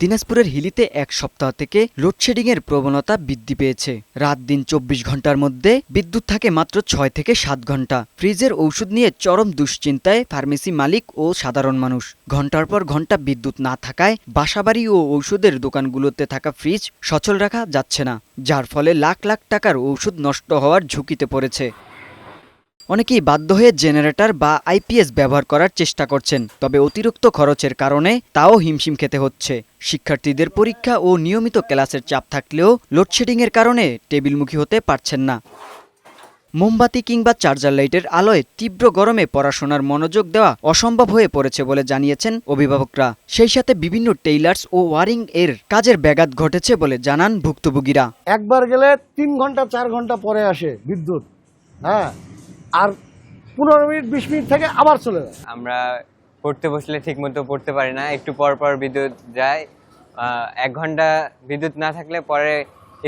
দিনাজপুরের হিলিতে এক সপ্তাহ থেকে লোডশেডিংয়ের প্রবণতা বৃদ্ধি পেয়েছে। রাত দিন ২৪ ঘন্টার মধ্যে বিদ্যুৎ থাকে মাত্র ৬ থেকে ৭ ঘন্টা। ফ্রিজের ঔষধ নিয়ে চরম দুশ্চিন্তায় ফার্মেসি মালিক ও সাধারণ মানুষ। ঘন্টার পর ঘন্টা বিদ্যুৎ না থাকায় বাসাবাড়ি ও ঔষধের দোকানগুলোতে থাকা ফ্রিজ সচল রাখা যাচ্ছে না, যার ফলে লাখ লাখ টাকার ঔষধ নষ্ট হওয়ার ঝুঁকিতে পড়েছে। অনেকেই বাধ্য হয়ে জেনারেটর বা আইপিএস ব্যবহার করার চেষ্টা করছেন, তবে অতিরিক্ত খরচের কারণে তাও হিমশিম খেতে হচ্ছে। শিক্ষার্থীদের পরীক্ষা ও নিয়মিত ক্লাসের চাপ থাকলেও লোডশেডিংয়ের কারণে টেবিলমুখী হতে পারছেন না। মোমবাতি কিংবা চার্জার লাইটের আলোয় তীব্র গরমে পড়াশোনার মনোযোগ দেওয়া অসম্ভব হয়ে পড়েছে বলে জানিয়েছেন অভিভাবকরা। সেই সাথে বিভিন্ন টেইলার্স ও ওয়ারিং এর কাজের ব্যাঘাত ঘটেছে বলে জানান ভুক্তভোগীরা। একবার গেলে ৩ ঘন্টা ৪ ঘন্টা পরে আসে বিদ্যুৎ, হ্যাঁ, আর ১৫ মিনিট ২০ মিনিট থেকে আবার চলে যায়। আমরা পড়তে বসলে ঠিক মতো পড়তে পারি না, একটু পর পর বিদ্যুৎ যায়। ১ ঘন্টা বিদ্যুৎ না থাকলে পরে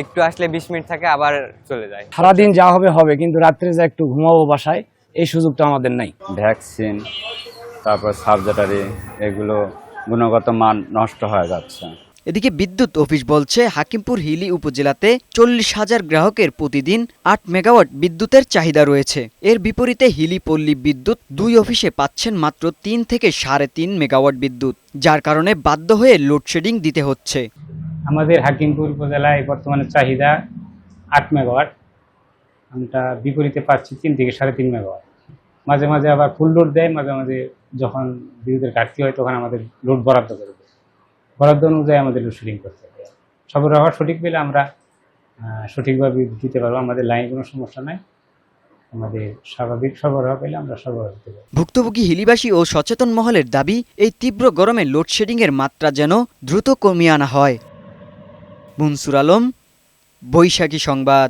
একটু আসলে ২০ মিনিট থাকে আবার চলে যায়। সারাদিন যা হবে হবে, কিন্তু রাত্রে যা একটু ঘুমাবো বাসায়, এই সুযোগটা আমাদের নাই। ভ্যাকসিন, তারপর সার্জারি, এগুলো গুণগত মান নষ্ট হয়ে যাচ্ছে। এদিকে বিদ্যুৎ অফিস বলছে, হাকিমপুর হিলি উপজেলাতে ৪০,০০০ গ্রাহকের প্রতিদিন ৮ মেগাওয়াট বিদ্যুতের চাহিদা রয়েছে। এর বিপরীতে হিলি পল্লী বিদ্যুৎ ২ অফিসে পাচ্ছেন মাত্র ৩ থেকে ৩.৫ মেগাওয়াট বিদ্যুৎ, যার কারণে বাধ্য হয়ে লোডশেডিং দিতে হচ্ছে। আমাদের হাকিমপুর উপজেলায় বর্তমানে চাহিদা ৮ মেগাওয়াট, আমরা বিপরীতে পাচ্ছি ৩ থেকে ৩.৫ মেগাওয়াট। মাঝে মাঝে আবার ফুল লোড দেয়, মাঝে মাঝে যখন বিদ্যুতের ঘাটতি হয় তখন আমাদের লোড বরাদ্দ করে দেয়। বরাদ্দ অনুযায়ী আমাদের লোডশেডিং করতে হবে। সরবরাহ সঠিক পেলে আমরা সঠিকভাবে দিতে পারবো, আমাদের লাইনে কোনো সমস্যা নাই। আমাদের স্বাভাবিক সরবরাহ পেলে আমরা সরবরাহ দিতে পারবো। ভুক্তভোগী হিলিবাসী ও সচেতন মহলের দাবি, এই তীব্র গরমে লোডশেডিংয়ের মাত্রা যেন দ্রুত কমিয়ে আনা হয়। মুনসুর আলম, বৈশাখী সংবাদ।